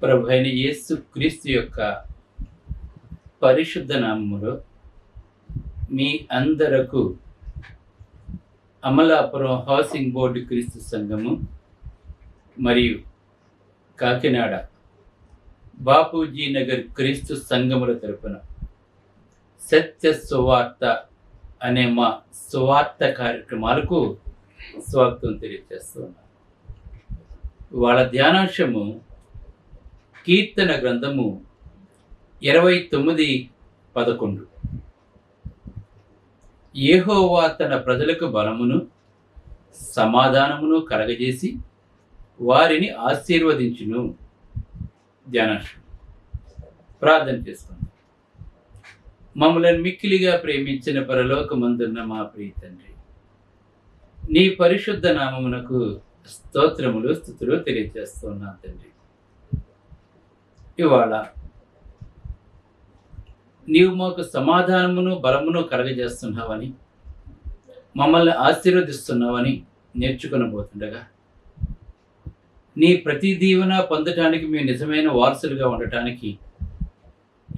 ప్రభువైన యేసు క్రీస్తు యొక్క పరిశుద్ధ నామములో మీ అందరకు అమలాపురం హౌసింగ్ బోర్డు క్రీస్తు సంఘము మరియు కాకినాడ బాపూజీ నగర్ క్రీస్తు సంఘముల తరపున సత్య సువార్త అనే మా సువార్త కార్యక్రమాలకు స్వాగతం తెలియజేస్తున్నాను. వాళ్ళ ధ్యానాంశము కీర్తన గ్రంథము 29:11. యెహోవా తన ప్రజలకు బలమును సమాధానమును కలగజేసి వారిని ఆశీర్వదించును. ధ్యానాంశం. ప్రార్థన చేసుకుందాం. మమ్మల్ని మిక్కిలిగా ప్రేమించిన పరలోకమందున్న మా ప్రియ తండ్రి, నీ పరిశుద్ధ నామమునకు స్తోత్రములు స్తుతులు తెలియజేస్తున్నా తండ్రి. ఇవాళ నీవు మాకు సమాధానమును బలమును కలగజేస్తున్నావని, మమ్మల్ని ఆశీర్వదిస్తున్నావని నేర్చుకునబోతుండగా నీ ప్రతి దీవెన పొందటానికి మేము నిజమైన వారసులుగా ఉండటానికి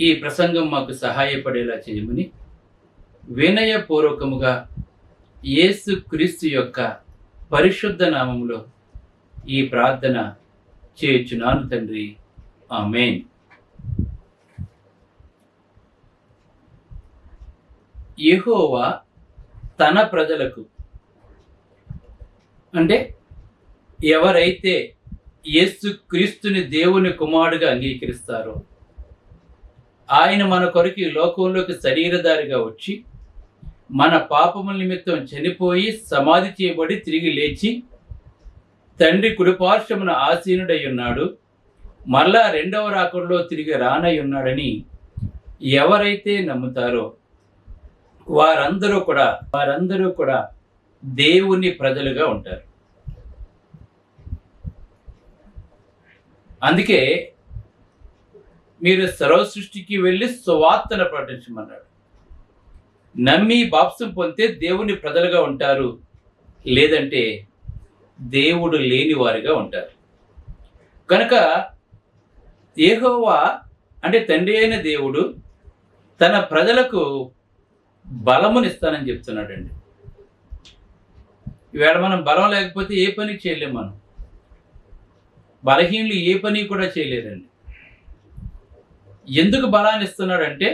ఈ ప్రసంగం మాకు సహాయపడేలా చేయమని వినయపూర్వకముగా యేసు క్రీస్తు యొక్క పరిశుద్ధ నామములో ఈ ప్రార్థన చేయుచున్నాను తండ్రి. ఆమేన్. యెహోవా తన ప్రజలకు, అంటే ఎవరైతే యేసు క్రీస్తుని దేవుని కుమారుడిగా అంగీకరిస్తారో, ఆయన మన కొరకు ఈ లోకంలోకి శరీరధారిగా వచ్చి మన పాపముల నిమిత్తం చనిపోయి సమాధి చేయబడి తిరిగి లేచి తండ్రి కుడిపార్శ్వమున ఆసీనుడై ఉన్నాడు, మరలా రెండవ రాకడలో తిరిగి రానై ఉన్నాడని ఎవరైతే నమ్ముతారో వారందరూ కూడా దేవుని ప్రజలుగా ఉంటారు. అందుకే మీరు సర్వ సృష్టికి వెళ్ళి సువార్తను ప్రకటించమన్నాడు. నమ్మి బాప్సం పొందితే దేవుని ప్రజలుగా ఉంటారు, లేదంటే దేవుడు లేని వారిగా ఉంటారు. కనుక యెహోవా అంటే తండ్రి అయిన దేవుడు తన ప్రజలకు బలమునిస్తానని చెప్తున్నాడండి. ఈవేళ మనం బలం లేకపోతే ఏ పని చేయలేము. మనం బలహీనులు ఏ పని కూడా చేయలేరండి. ఎందుకు బలాన్ని ఇస్తున్నాడంటే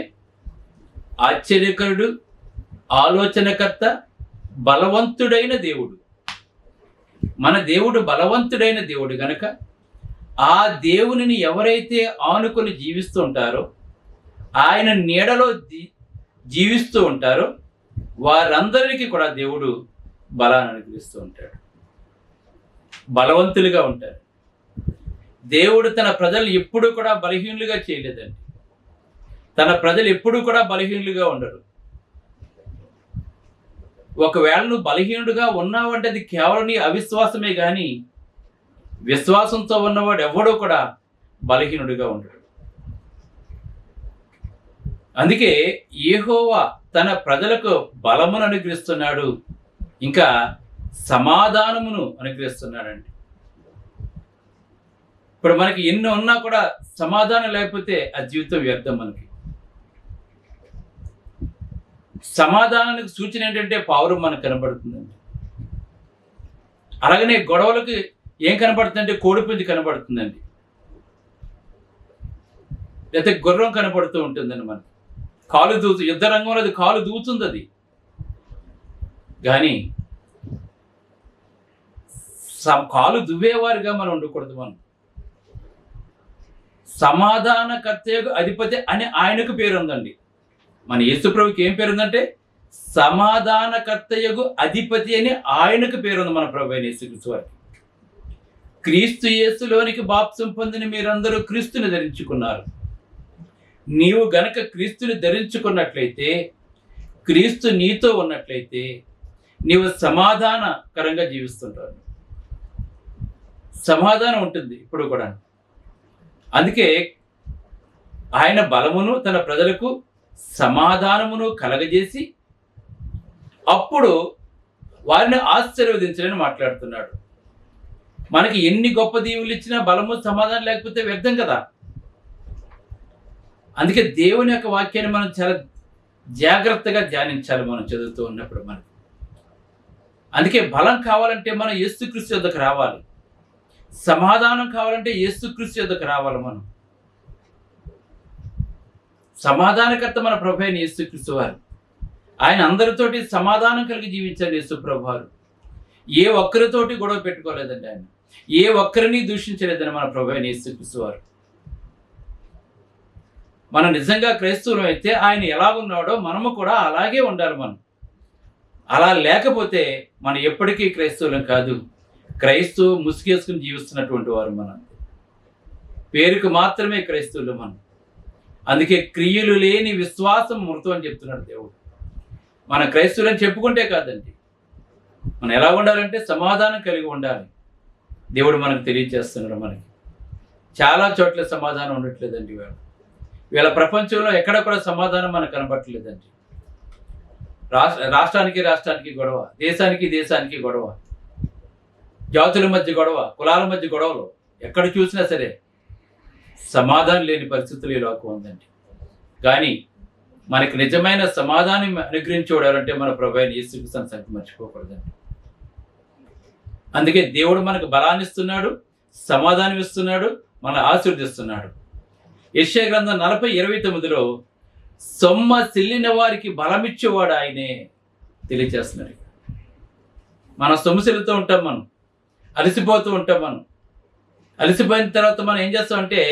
ఆశ్చర్యకరుడు, ఆలోచనకర్త, బలవంతుడైన దేవుడు. మన దేవుడు బలవంతుడైన దేవుడు గనక ఆ దేవునిని ఎవరైతే ఆనుకొని జీవిస్తూ ఉంటారో, ఆయన నీడలో జీవిస్తూ ఉంటారో వారందరికీ కూడా దేవుడు బలాన్ని అనుగ్రహిస్తూ ఉంటాడు, బలవంతులుగా ఉంటారు. దేవుడు తన ప్రజలు ఎప్పుడూ కూడా బలహీనులుగా చేయలేదండి. తన ప్రజలు ఎప్పుడూ కూడా బలహీనులుగా ఉండరు. ఒకవేళ నువ్వు బలహీనుడుగా ఉన్నావంటే అది కేవలం నీ అవిశ్వాసమే కానీ విశ్వాసంతో ఉన్నవాడు ఎవడూ కూడా బలహీనుడిగా ఉండడు. అందుకే యెహోవా తన ప్రజలకు బలమును అనుగ్రహిస్తున్నాడు, ఇంకా సమాధానమును అనుగ్రహిస్తున్నాడండి. ఇప్పుడు మనకి ఎన్ని ఉన్నా కూడా సమాధానం లేకపోతే ఆ జీవితం వ్యర్థం. మనకి సమాధానానికి సూచన ఏంటంటే పావురం మనకు కనబడుతుందండి. అలాగనే గొడవలకు ఏం కనబడుతుందంటే కోడిపుంజి కనబడుతుందండి, లేకపోతే గుర్రం కనబడుతూ ఉంటుందండి. మనకి కాలు యుద్ధ రంగంలో అది కాలు దూవుతుంది. అది కానీ కాలు దువ్వేవారిగా మనం ఉండకూడదు. మనం సమాధానకర్తయగు అధిపతి అని ఆయనకు పేరు ఉందండి. మన యేసుప్రభుకి ఏం పేరు ఉందంటే సమాధానకర్తయగు అధిపతి అని ఆయనకు పేరు ఉంది. మన ప్రభు అయిన యేసుక్రీస్తు వారికి. క్రీస్తు యేసులోనికి బాప్సం పొందిన మీరందరూ క్రీస్తుని ధరించుకున్నారు. నీవు గనక క్రీస్తుని ధరించుకున్నట్లయితే, క్రీస్తు నీతో ఉన్నట్లయితే నీవు సమాధానకరంగా జీవిస్తుంటావు. సమాధానం ఉంటుంది ఇప్పుడు కూడా. అందుకే ఆయన బలమును తన ప్రజలకు సమాధానమును కలగజేసి అప్పుడు వారిని ఆశీర్వదించాలని మాట్లాడుతున్నాడు. మనకి ఎన్ని గొప్ప దీవులు ఇచ్చినా బలము సమాధానం లేకపోతే వ్యర్థం కదా. అందుకే దేవుని యొక్క వాక్యాన్ని మనం చాలా జాగ్రత్తగా ధ్యానించాలి మనం చదువుతూ ఉన్నప్పుడు. అందుకే బలం కావాలంటే మనం యేసుక్రీస్తు యొద్దకు రావాలి. సమాధానం కావాలంటే యేసుక్రీస్తు యొద్దకు రావాలి. మనం సమాధానకర్త మన ప్రభు అయిన యేసుక్రీస్తు వారు. ఆయన అందరితోటి సమాధానం కలిగి జీవించారు. యేసు ప్రభు వారు ఏ ఒక్కరితోటి గొడవ పెట్టుకోలేదండి. ఆయన ఏ ఒక్కరిని దూషించలేదని మన ప్రభు అయిన యేసుక్రీస్తు వారు. మనం నిజంగా క్రైస్తవులం అయితే ఆయన ఎలాగున్నాడో మనము కూడా అలాగే ఉండాలి. మనం అలా లేకపోతే మనం ఎప్పటికీ క్రైస్తవులం కాదు. క్రైస్తవు ముసుగేసుకుని జీవిస్తున్నటువంటి వారు మనం. పేరుకు మాత్రమే క్రైస్తవులు మనం. అందుకే క్రియలు లేని విశ్వాసం మృతం అని చెప్తున్నాడు దేవుడు. మన క్రైస్తవులని చెప్పుకుంటే కాదండి, మనం ఎలా ఉండాలంటే సమాధానం కలిగి ఉండాలి. దేవుడు మనకు తెలియజేస్తున్నాడు. మనకి చాలా చోట్ల సమాధానం ఉండట్లేదండి. వీళ్ళ ప్రపంచంలో ఎక్కడ కూడా సమాధానం మనకు కనబట్టలేదండి. రాష్ట్రానికి గొడవ, దేశానికి గొడవ, జాతుల మధ్య గొడవ, కులాల మధ్య గొడవలు, ఎక్కడ చూసినా సరే సమాధానం లేని పరిస్థితులు ఈ లోకం ఉందండి. కానీ మనకి నిజమైన సమాధానం అనుగ్రహించేవాడంటే మన ప్రభు అయిన యేసుక్రీస్తుని సంగతి మర్చిపోకూడదండి. అందుకే దేవుడు మనకు బలాన్ని ఇస్తున్నాడు, సమాధానం ఇస్తున్నాడు, మనల్ని ఆశీర్వదిస్తున్నాడు. యెషయా గ్రంథం 40:29లో సొమ్మ సిల్లిన వారికి బలమిచ్చేవాడు ఆయనే తెలియజేస్తున్నాడు. మనం సొమ్ముసిల్లుతూ ఉంటాం, మనం అలసిపోతూ ఉంటాం. మనం అలసిపోయిన తర్వాత మనం ఏం చేస్తామంటే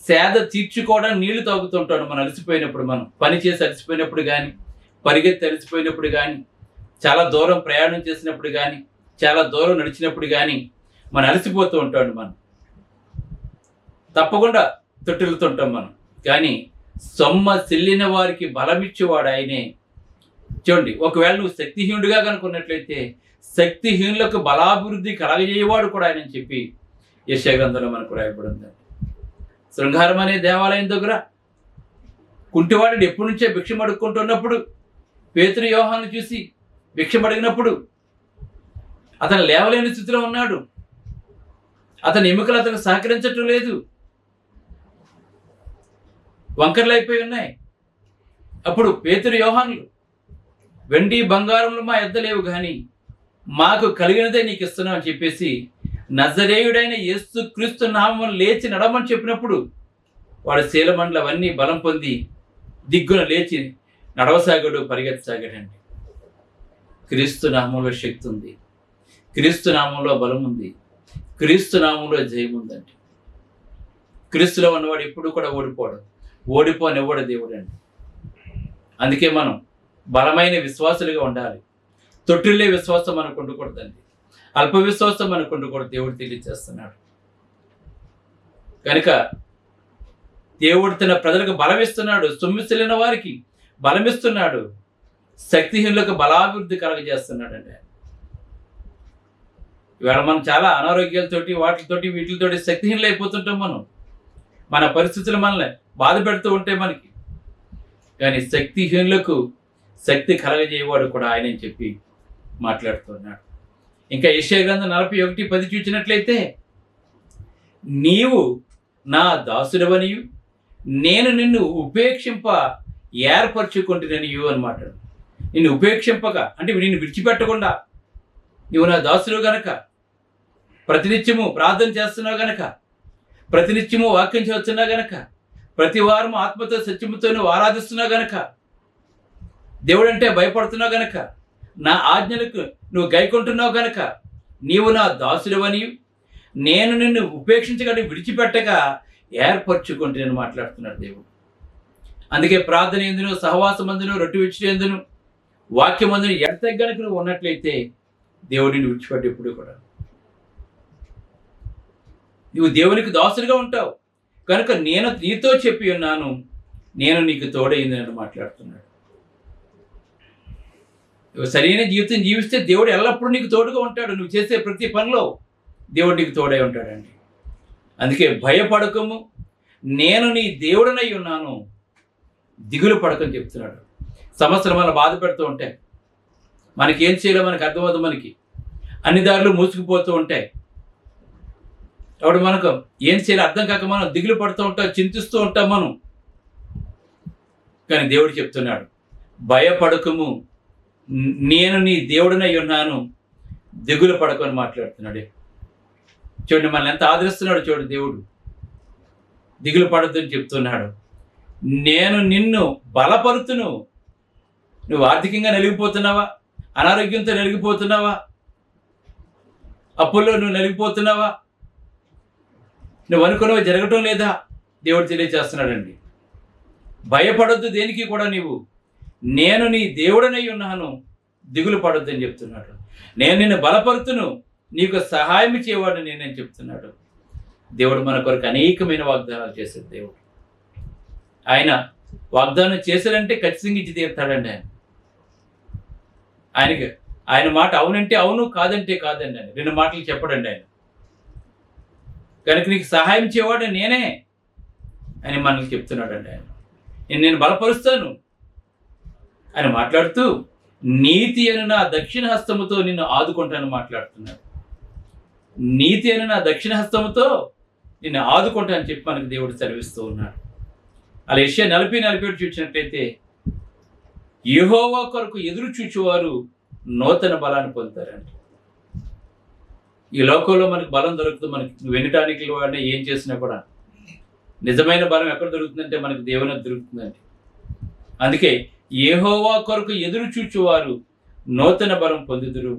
సేద తీర్చుకోవడానికి నీళ్లు తాగుతూ ఉంటాడు. మనం అలసిపోయినప్పుడు, మనం పని చేసి అలసిపోయినప్పుడు కానీ, పరిగెత్తి అలసిపోయినప్పుడు కానీ, చాలా దూరం ప్రయాణం చేసినప్పుడు కానీ, చాలా దూరం నడిచినప్పుడు కానీ మనం అలసిపోతూ ఉంటాడు. మనం తప్పకుండా తొట్టిల్లుతుంటాం మనం. కానీ సొమ్మ సిల్లిన వారికి బలమిచ్చేవాడు ఆయనే. చూడండి, ఒకవేళ నువ్వు శక్తిహీనుడిగా కనుకున్నట్లయితే శక్తిహీనులకు బలాభివృద్ధి కలగజేయవాడు కూడా ఆయన అని చెప్పి యెషయా గ్రంథంలో మనకు రాయబడింది. శృంగారం అనే దేవాలయం దగ్గర కుంటివాడిని ఎప్పటి నుంచే భిక్షం అడుక్కుంటున్నప్పుడు పేతురు యోహాను చూసి భిక్షం అడిగినప్పుడు అతను లేవలేని స్థితిలో ఉన్నాడు. అతని ఎముకలు అతను సహకరించటం లేదు, వంకర్లు అయిపోయి ఉన్నాయి. అప్పుడు పేతురు యోహానులు, వెండి బంగారములు మా యొద్ద లేవు కానీ మాకు కలిగినదే నీకు ఇస్తున్నాం అని చెప్పేసి నజరేయుడైన యేసుక్రీస్తు నామమున లేచి నడమని చెప్పినప్పుడు వాడు శీలమండలు అవన్నీ బలం పొంది దిగ్గున లేచి నడవసాగాడు, పరిగెత్తసాగాడండి. క్రీస్తు నామంలో శక్తి ఉంది, క్రీస్తు నామంలో బలం ఉంది, క్రీస్తు నామంలో జయం ఉందండి. క్రీస్తులో ఉన్నవాడు ఎప్పుడు కూడా ఓడిపోనివ్వడు దేవుడు అండి. అందుకే మనం బలమైన విశ్వాసులుగా ఉండాలి. తొట్టిల్లే విశ్వాసం మనకు ఉండకూడదండి, అల్ప విశ్వాసం మనకు ఉండకూడదు. దేవుడు తెలియజేస్తున్నాడు. కనుక దేవుడు తన ప్రజలకు బలమిస్తున్నాడు, సొమ్మిసిల్లిన వారికి బలమిస్తున్నాడు, శక్తిహీనులకు బలాభివృద్ధి కలగజేస్తున్నాడు అండి. ఇవాళ మనం చాలా అనారోగ్యాలతోటి వీటితోటి శక్తిహీనులు అయిపోతుంటాం. మన పరిస్థితులు మనల్ని బాధ పెడుతూ ఉంటే మనకి. కానీ శక్తిహీనులకు శక్తి కలగజేయవాడు కూడా ఆయన అని చెప్పి మాట్లాడుతున్నాడు. ఇంకా యెషయా గ్రంథం 41:10 చూసినట్లయితే నీవు నా దాసుడవనియు నేను నిన్ను ఉపేక్షింప ఏర్పరచుకుంటుననియు అని మాట్లాడు. నిన్ను ఉపేక్షింపక అంటే నిన్ను విడిచిపెట్టకుండా నువ్వు నా దాసుడు గనక, ప్రతినిత్యము ప్రార్థన చేస్తున్నావు గనక, ప్రతినిత్యము వాక్యం చేస్తున్నావు గనక, ప్రతి వారము ఆత్మతో సత్యముతో నువ్వు ఆరాధిస్తున్నావు గనక, దేవుడంటే భయపడుతున్నావు గనక, నా ఆజ్ఞలకు నువ్వు గైకొంటున్నావు గనక నీవు నా దాసుడవని నేను నిన్ను ఉపేక్షించగలిగి విడిచిపెట్టక ఏర్పరచుకుంటేనని మాట్లాడుతున్నాడు దేవుడు. అందుకే ప్రార్థన ఎందును, సహవాసం అందును, రొట్టె విడిచి ఎందును, వాక్యం అందును ఎంత గనక నువ్వు ఉన్నట్లయితే దేవుడిని విడిచిపెట్టి ఎప్పుడు కూడా నువ్వు దేవునికి దాసుడిగా ఉంటావు కనుక నేను నీతో చెప్పి ఉన్నాను, నేను నీకు తోడైందని మాట్లాడుతున్నాడు. సరైన జీవితం జీవిస్తే దేవుడు ఎల్లప్పుడూ నీకు తోడుగా ఉంటాడు. నువ్వు చేసే ప్రతి పనిలో దేవుడు నీకు తోడై ఉంటాడండి. అందుకే భయపడకము, నేను నీ దేవుడనై ఉన్నాను, దిగులు పడకని చెప్తున్నాడు. సమస్యలు మనం బాధ పెడుతూ ఉంటాయి, మనకి ఏం చేయాలో మనకు అర్థమవుతుంది. మనకి అన్ని దారులు మూసుకుపోతూ ఉంటాయి, అప్పుడు మనకు ఏం చేయాలి అర్థం కాక మనం దిగులు పడుతూ ఉంటాం, చింతిస్తూ ఉంటాం మనం. కానీ దేవుడు చెప్తున్నాడు, భయపడకము, నేను నీ దేవుడినై ఉన్నాను, దిగులు పడకని మాట్లాడుతున్నాడు. చూడండి మనల్ని ఎంత ఆదరిస్తున్నాడు చూడండి దేవుడు. దిగులు పడద్దని చెప్తున్నాడు. నేను నిన్ను బలపరుతును. నువ్వు ఆర్థికంగా నలిగిపోతున్నావా? అనారోగ్యంతో నలిగిపోతున్నావా? అప్పుల్లో నువ్వు నలిగిపోతున్నావా? నువ్వు అనుకున్నవి జరగటం లేదా? దేవుడు తెలియజేస్తున్నాడండి. భయపడొద్దు దేనికి కూడా. నీవు నేను నీ దేవుడనై ఉన్నాను, దిగులు పడొద్దు అని చెప్తున్నాడు. నేను నిన్ను బలపరుతును, నీకు సహాయం చేయవాడు నేనని చెప్తున్నాడు. దేవుడు మన కొరకు అనేకమైన వాగ్దానాలు చేశాడు. దేవుడు ఆయన వాగ్దానం చేశాడంటే ఖచ్చితంగా ఇచ్చి తీరుతాడండి. ఆయన మాట అవునంటే అవును, కాదంటే కాదండి. ఆయన 2 మాటలు చెప్పడండి. ఆయన కనుక నీకు సహాయం చేయవాడు నేనే అని మనకి చెప్తున్నాడండి. ఆయన నేను బలపరుస్తాను అని మాట్లాడుతూ, నీతి అని నా దక్షిణ హస్తముతో నిన్ను ఆదుకుంటాను మాట్లాడుతున్నాడు. నీతి అని నా దక్షిణ హస్తముతో నిన్ను ఆదుకుంటా అని చెప్పి మనకు దేవుడు సెలవిస్తూ ఉన్నాడు. అలా యెషయా 40:47 చూసినట్లయితే, యెహోవా కొరకు ఎదురు చూచువారు నూతన బలాన్ని పొందుతారండి. ఈ లోకంలో మనకు బలం దొరుకుతుంది. మనకి వినటానికి వాడినా ఏం చేసినా కూడా నిజమైన బలం ఎక్కడ దొరుకుతుందంటే మనకు దేవుని దొరుకుతుందండి. అందుకే యెహోవా కొరకు ఎదురు చూచువారు నూతన బలం పొందుదురు,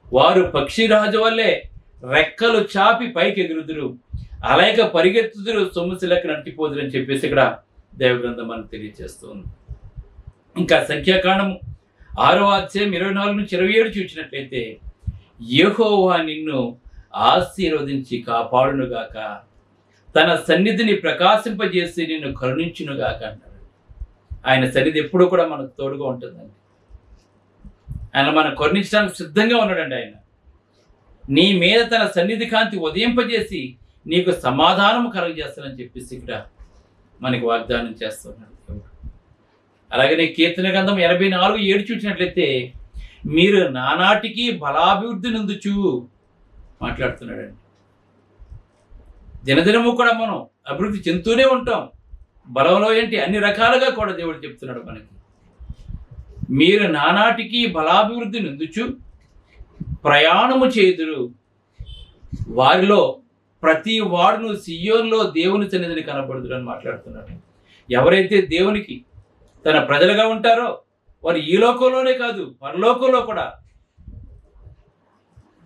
వారు పక్షిరాజు వల్లే రెక్కలు చాపి పైకి ఎగురుదురు, అలాగే పరిగెత్తుదురు, సొమ్ముసి లెక్క నటిపోదురు అని చెప్పేసి ఇక్కడ దైవ గ్రంథం మనకు తెలియజేస్తుంది. ఇంకా సంఖ్యాకాండము 6వ అధ్యాయం 24-27 చూసినట్లయితే, యెహోవా నిన్ను ఆశీర్వదించి కాపాడునుగాక, తన సన్నిధిని ప్రకాశింపజేసి నిన్ను కరుణించునుగాక అంటాడు. ఆయన సన్నిధి ఎప్పుడూ కూడా మనకు తోడుగా ఉంటుందండి. ఆయన మనం కరుణించడానికి సిద్ధంగా ఉన్నాడండి. ఆయన నీ మీద తన సన్నిధి కాంతి ఉదయింపజేసి నీకు సమాధానం కలుగజేస్తానని చెప్పేసి ఇక్కడ మనకి వాగ్దానం చేస్తున్నాడు. అలాగనే కీర్తన గ్రంథం 84:7 చూసినట్లయితే, మీరు నానాటికి బలాభివృద్ధి నందుచు మాట్లాడుతున్నాడండి. దినదినము కూడా మనం అభివృద్ధి చెందుతూనే ఉంటాం. బలంలో ఏంటి అన్ని రకాలుగా కూడా దేవుడు చెప్తున్నాడు మనకి. మీరు నానాటికి బలాభివృద్ధి నందుచు ప్రయాణము చేయుదురు, వారిలో ప్రతి వాడును సియోనులో దేవుని సన్నిధిని కనబడుదురు అని మాట్లాడుతున్నాడు. ఎవరైతే దేవునికి తన ప్రజలుగా ఉంటారో వారు ఈ లోకంలోనే కాదు పరలోకంలో కూడా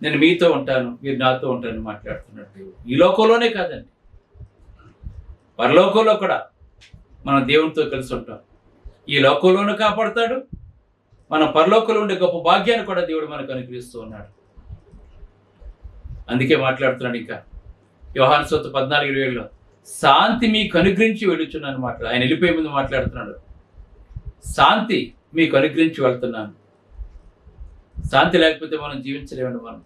నేను మీతో ఉంటాను, మీరు నాతో ఉంటానని మాట్లాడుతున్నాడు దేవుడు. ఈ లోకంలోనే కాదండి, పరలోకంలో కూడా మనం దేవునితో కలిసి ఉంటాం. ఈ లోకంలోనూ కాపాడుతాడు, మన పరలోకంలో ఉండే గొప్ప భాగ్యాన్ని కూడా దేవుడు మనకు అనుగ్రహిస్తూ ఉన్నాడు. అందుకే మాట్లాడుతున్నాడు. ఇంకా యోహాను సువార్త 14:27 శాంతి మీకు అనుగ్రహించి వెళ్ళుచున్నాను మాట్లాడు. ఆయన వెళ్ళిపోయే ముందు మాట్లాడుతున్నాడు, శాంతి మీకు అనుగ్రహించి వెళ్తున్నాను. శాంతి లేకపోతే మనం జీవించలేమండి. మనం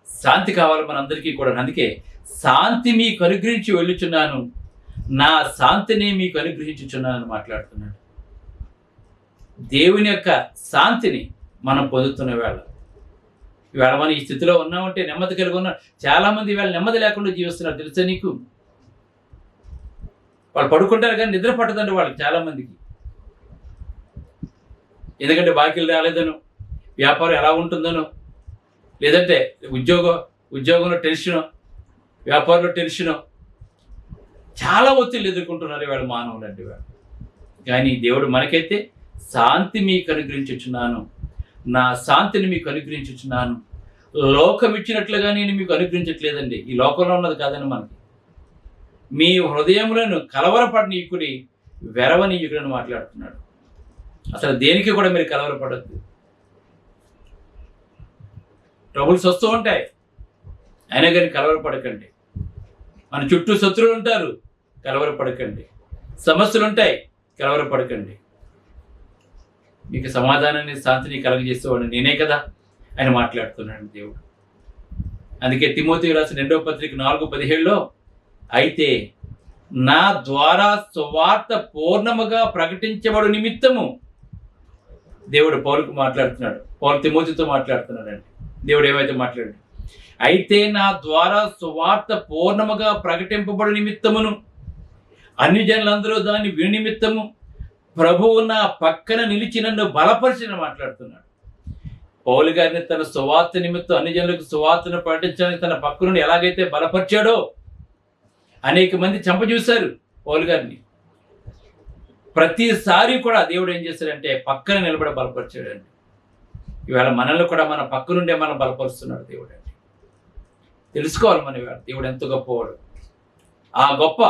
శాంతి కావాలి మనందరికీ కూడా. అందుకే శాంతి మీకు అనుగ్రహించి వెళ్ళుచున్నాను, నా శాంతిని మీకు అనుగ్రహించుచున్నానని మాట్లాడుతున్నాడు. దేవుని యొక్క శాంతిని మనం పొందుతున్న ఇవాళ మనం ఈ స్థితిలో ఉన్నామంటే నెమ్మది కలిగి ఉన్నాం. చాలామంది ఇవాళ నెమ్మది లేకుండా జీవిస్తున్నారు. తెలుసా నీకు? వాళ్ళు పడుకుంటారు కానీ నిద్ర పట్టదండి వాళ్ళకి చాలామందికి. ఎందుకంటే బాకీలు రాలేదనో, వ్యాపారం ఎలా ఉంటుందనో, లేదంటే ఉద్యోగంలో టెన్షను, వ్యాపారంలో టెన్షను, చాలా ఒత్తిళ్ళు ఎదుర్కొంటున్నారు ఇవాళ మానవులు అంటే ఇవాళ. కానీ దేవుడు మనకైతే శాంతి మీకు అనుగ్రహించుచున్నాను, నా శాంతిని మీకు అనుగ్రహించుచున్నాను, లోకం ఇచ్చినట్లుగా నేను మీకు అనుగ్రహించట్లేదండి. ఈ లోకంలో ఉన్నది కాదని మనకి. మీ హృదయములను కలవరపడనీయుకుడి, వెరవనీయుకుడని మాట్లాడుతున్నాడు. అసలు దేనికి కూడా మీరు కలవరపడద్దు. ట్రబుల్స్ వస్తూ ఉంటాయి, అయినా కానీ కలవరపడకండి. మన చుట్టూ శత్రువులు ఉంటారు, కలవరపడకండి. సమస్యలు ఉంటాయి, కలవరపడకండి. మీకు సమాధానాన్ని శాంతిని కలగజేసేవాడు నేనే కదా ఆయన మాట్లాడుతున్నాడు దేవుడు. అందుకే తిమోతికి రాసిన 2వ పత్రిక 4:17 అయితే నా ద్వారా సువార్త పూర్ణముగా ప్రకటించబడు నిమిత్తము దేవుడు పౌలుకు మాట్లాడుతున్నాడు, పౌలు తిమోతితో మాట్లాడుతున్నాడండి. దేవుడు ఏమైతే మాట్లాడాడు, అయితే నా ద్వారా సువార్త పూర్ణముగా ప్రకటింపబడు నిమిత్తమును అన్ని జనులందరూ దాన్ని విని నిమిత్తము ప్రభువు నా పక్కన నిలిచి నన్ను బలపరిచిన మాట్లాడుతున్నాడు. పౌలు గారిని తన సువార్త నిమిత్తం అన్ని జనులకు సువార్తను ప్రకటించడానికి తన పక్కన ఎలాగైతే బలపరిచాడో, అనేక మంది చంపజూశారు పౌలు గారిని. ప్రతిసారి కూడా దేవుడు ఏం చేశాడంటే పక్కన నిలబడి బలపరిచాడండి. ఇవాళ మనల్ని కూడా మన పక్క నుండే మనం బలపరుస్తున్నాడు దేవుడు అండి. తెలుసుకోవాలి మనం ఇవాళ దేవుడు ఎంత గొప్పవాడు. ఆ గొప్ప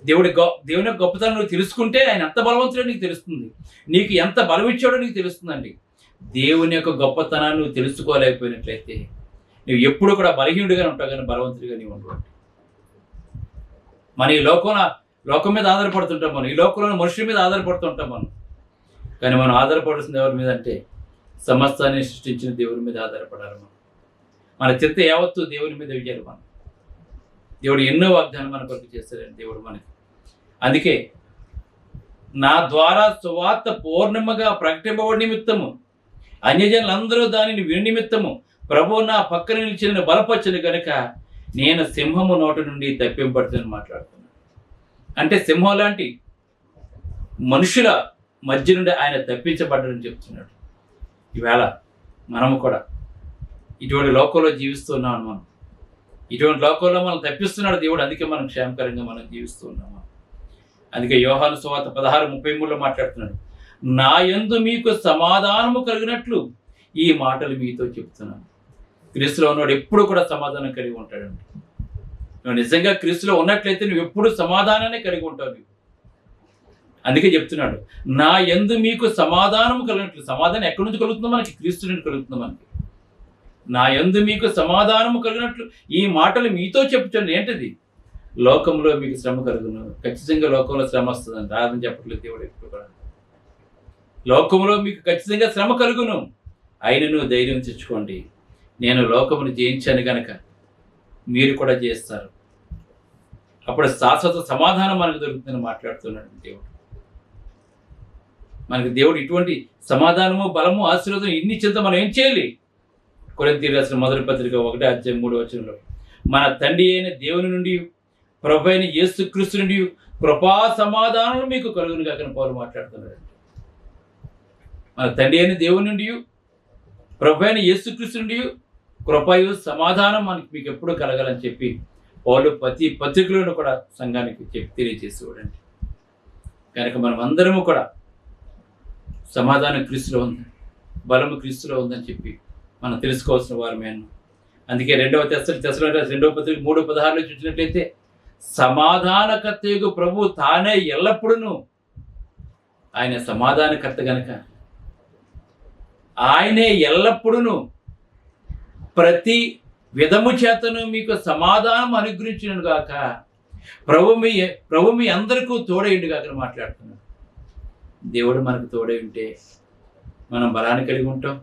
దేవుని గొప్పతనం నువ్వు తెలుసుకుంటే ఆయన ఎంత బలవంతుడో నీకు తెలుస్తుంది, నీకు ఎంత బలం ఇచ్చాడో నీకు తెలుస్తుందండి. దేవుని యొక్క గొప్పతనాన్ని నువ్వు తెలుసుకోలేకపోయినట్లయితే నువ్వు ఎప్పుడు కూడా బలహీనుడిగానే ఉంటావు, కానీ బలవంతుడిగా నీవు ఉండవు. మన ఈ లోకం మీద ఆధారపడుతుంటాం, మనం ఈ లోకంలో మనుషుల మీద ఆధారపడుతుంటాం మనం. కానీ మనం ఆధారపడాల్సింది ఎవరి మీద అంటే సమస్తాన్ని సృష్టించిన దేవుని మీద ఆధారపడాలి. మన చింత యావత్తు దేవుని మీద వేయాలి. మనం దేవుడు ఎన్నో వాగ్దానం మన కొరకు చేస్తాడండి దేవుడు మనకి. అందుకే నా ద్వారా సువార్త పూర్ణముగా ప్రకటింపబడి నిమిత్తము అన్యజనులందరూ దానిని విని నిమిత్తము ప్రభువు నా పక్కన నిలిచిన బలపరచను కనుక నేను సింహము నోటి నుండి తప్పింపడుతుందని మాట్లాడుతున్నాను. అంటే సింహం లాంటి మనుషుల మధ్య నుండి ఆయన తప్పించబడ్డాడని చెప్తున్నాడు. ఈవేళ మనము కూడా ఇటువంటి లోకంలో జీవిస్తున్నాం. మనం ఇటువంటి లోకంలో మనం తప్పిస్తున్నాడు దేవుడు. అందుకే మనం క్షేమకరంగా మనం జీవిస్తూ ఉన్నాము. అందుకే యోహాను సువార్త 16:33 మాట్లాడుతున్నాడు, నా యందు మీకు సమాధానము కలిగినట్లు ఈ మాటలు మీతో చెప్తున్నాను. క్రీస్తులో ఉన్నవాడు ఎప్పుడు కూడా సమాధానం కలిగి ఉంటాడండి. నువ్వు నిజంగా క్రీస్తులో ఉన్నట్లయితే నువ్వు ఎప్పుడు సమాధానాన్ని కలిగి ఉంటావు. అందుకే చెప్తున్నాడు, నా యందు మీకు సమాధానము కలిగినట్లు. సమాధానం ఎక్కడి నుంచి కలుగుతుందో మనకి, క్రీస్తు నుండి కలుగుతుందో మనకి. నా యందు మీకు సమాధానము కలిగినట్లు ఈ మాటలు మీతో చెప్తాను. ఏంటిది? లోకంలో మీకు శ్రమ కలుగును. ఖచ్చితంగా లోకంలో శ్రమ వస్తుందండి. రాదని చెప్పట్లేదు దేవుడు ఎప్పుడు కూడా. లోకంలో మీకు ఖచ్చితంగా శ్రమ కలుగును, అయినను ధైర్యం తెచ్చుకోండి, నేను లోకమును జయించాను గనక మీరు కూడా చేస్తారు. అప్పుడు శాశ్వత సమాధానం మనకు దొరుకుతుందని మాట్లాడుతున్నాడు దేవుడు. మనకి దేవుడు ఇటువంటి సమాధానము, బలము, ఆశీర్వాదం ఇన్ని చింత మనం ఏం చేయాలి? కొరింథీయులకు రాసిన మొదటి పత్రిక 1:3 మన తండ్రి అయిన దేవుని నుండి ప్రభు అయిన యేసుక్రీస్తు నుండి కృపా సమాధానం మీకు కలుగును కాక పౌలు మాట్లాడుతున్నాడు. మన తండ్రి అయిన దేవుని నుండి ప్రభు అయిన యేసుక్రీస్తు నుండి కృపయు సమాధానం మీకు ఎప్పుడు కలగాలని చెప్పి పౌలు ప్రతి పత్రికలను కూడా సంఘానికి తెలియజేసేవాడండి. కనుక మనం అందరము కూడా సమాధానం క్రీస్తులో ఉంది, బలము క్రీస్తులో ఉందని చెప్పి మనం తెలుసుకోవాల్సిన వారమే. అందుకే 2వ తెస్సలోనికీయులకు 2వ పత్రిక 3:16 చూసినట్లయితే సమాధానకర్తయగు ప్రభు తానే ఎల్లప్పుడూ, ఆయన సమాధానకర్త గనక ఆయనే ఎల్లప్పుడూ ప్రతి విధము చేతను మీకు సమాధానం అనుగ్రహించును గాక, ప్రభు మీ అందరికీ తోడైండు గాక మాట్లాడుతున్నాడు. దేవుడు మనకు తోడై ఉంటే మనం బలాన్ని కలిగి ఉంటాం,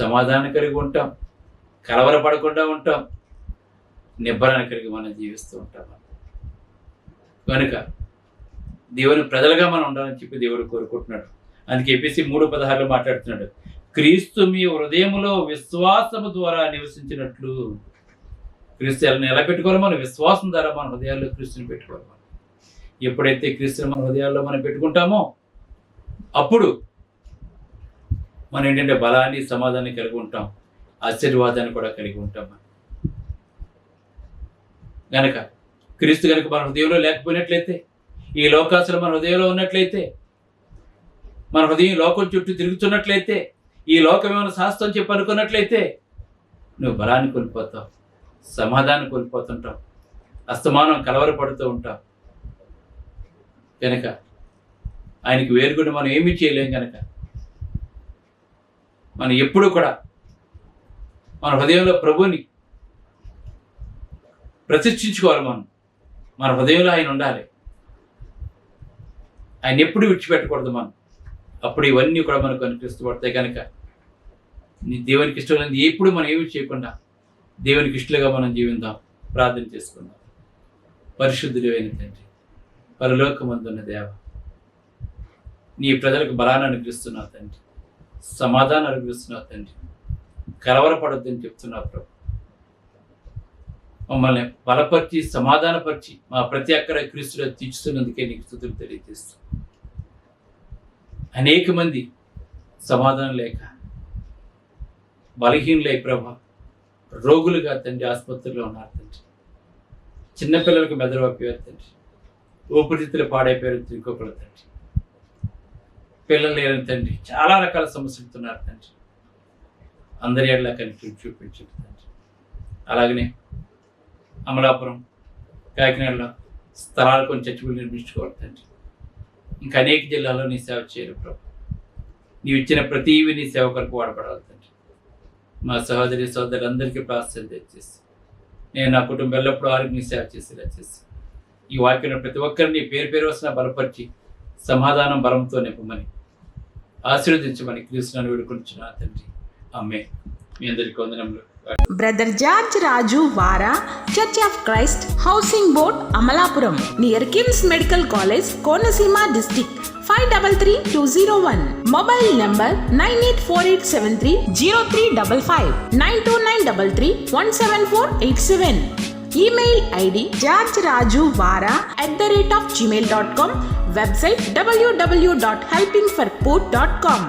సమాధానం కలిగి ఉంటాం, కలవరపడకుండా ఉంటాం, నిబ్బరాన్ని కలిగి మనం జీవిస్తూ ఉంటాం. కనుక దేవుని ప్రజలుగా మనం ఉండాలని చెప్పి దేవుడు కోరుకుంటున్నాడు. అందుకే ఎఫెసీ 3:16 మాట్లాడుతున్నాడు, క్రీస్తు మీ హృదయములో విశ్వాసము ద్వారా నివసించినట్లు. క్రీస్తుని ఎలా పెట్టుకోవాలి? మనం విశ్వాసం ద్వారా మన హృదయాల్లో క్రీస్తుని పెట్టుకోవాలి. ఎప్పుడైతే క్రీస్తుని మన హృదయాల్లో మనం పెట్టుకుంటామో అప్పుడు మనం ఏంటంటే బలాన్ని, సమాధానాన్ని కలిగి ఉంటాం, ఆశీర్వాదాన్ని కూడా కలిగి ఉంటాం. గనక క్రీస్తు కనుక మన హృదయంలో లేకపోయినట్లయితే, ఈ లోకాసులు మన హృదయంలో ఉన్నట్లయితే, మన హృదయం లోకం చుట్టూ తిరుగుతున్నట్లయితే, ఈ లోకం ఏమైనా శాస్త్రం చెప్పి అనుకున్నట్లయితే నువ్వు బలాన్ని కోల్పోతావు, సమాధానం కోల్పోతుంటావు, అస్తమానం కలవరపడుతూ ఉంటావు. కనుక ఆయనకి వేరుగుండి మనం ఏమీ చేయలేం. కనుక మనం ఎప్పుడు కూడా మన హృదయంలో ప్రభువుని ప్రతిష్ఠించుకోవాలి. మన హృదయంలో ఆయన ఉండాలి, ఆయన ఎప్పుడు విడిచిపెట్టకూడదు మనం. అప్పుడు ఇవన్నీ కూడా మనకు అనిపిస్తూ పడతాయి. కనుక దేవునికి ఇష్టం ఎప్పుడు మనం ఏమి చేయకుండా దేవునికి ఇష్టలుగా మనం జీవిద్దాం, ప్రార్థన చేసుకుందాం. పరిశుద్ధుడు అయిన తండ్రి, పరలోకమందున్న దేవ, నీ ప్రజలకు బలాన్ని అనుగ్రహిస్తున్నావు తండ్రి, సమాధానం అనుగ్రహిస్తున్నావు తండ్రి. కలవరపడొద్దని చెప్తున్నారు ప్రభు. మమ్మల్ని బలపరిచి సమాధానపరిచి మా ప్రతి అక్కర క్రీస్తులో తీర్చుతున్నందుకే నీకు స్తుతులు తెలియజేస్తూ, అనేక మంది సమాధానం లేక బలహీనులై ప్రభా రోగులుగా తండ్రి ఆసుపత్రిలో ఉన్నారు తండ్రి. చిన్నపిల్లలకు మెదడువారు తండ్రి, ఊపిరితిత్తులు పాడైపోయారు ఇంకొకరు తండ్రి, పిల్లలు లేని తండ్రి, చాలా రకాల సమస్యలతో ఉన్నారు తండ్రి. అందరి ఎడలా కనిపించి చూపించండి తండ్రి. అలాగనే అమలాపురం, కాకినాడలో స్థలాలు కొన్ని చర్చిలు నిర్మించుకోవాలి తండ్రి. ఇంకా అనేక జిల్లాల్లో నీ సేవ చేయరు ప్రభు. నీవు ఇచ్చిన ప్రతీవి నీ సేవ కొరకు వాడబడాలి తండ్రి. మా సహోదరి సోదరులందరికీ ప్రార్థన తెచ్చేసి నేను నా కుటుంబం ఎల్లప్పుడూ ఆరోగ్య నీ సేవ చేసేలా చేసి ఈ వాక్యం ప్రతి ఒక్కరిని పేరు పేరు వస్తున్న బలపరిచి సమాధానం బలంతో నింపమని ఆశీర్వదించమని క్రీస్తుని వేడుకొంటున్నా తండ్రి. ఆమేన్. మీ అందరికీ వందనములు. బ్రదర్ జార్జ్ రాజు వారా, church of Christ, housing board, Amalapuram, near KIMS medical college, Konaseema district, 533201. Mobile number 9848730355, 92933174174. Email ID georgerajuvara@gmail.com. Website www.helpingforpoor.com.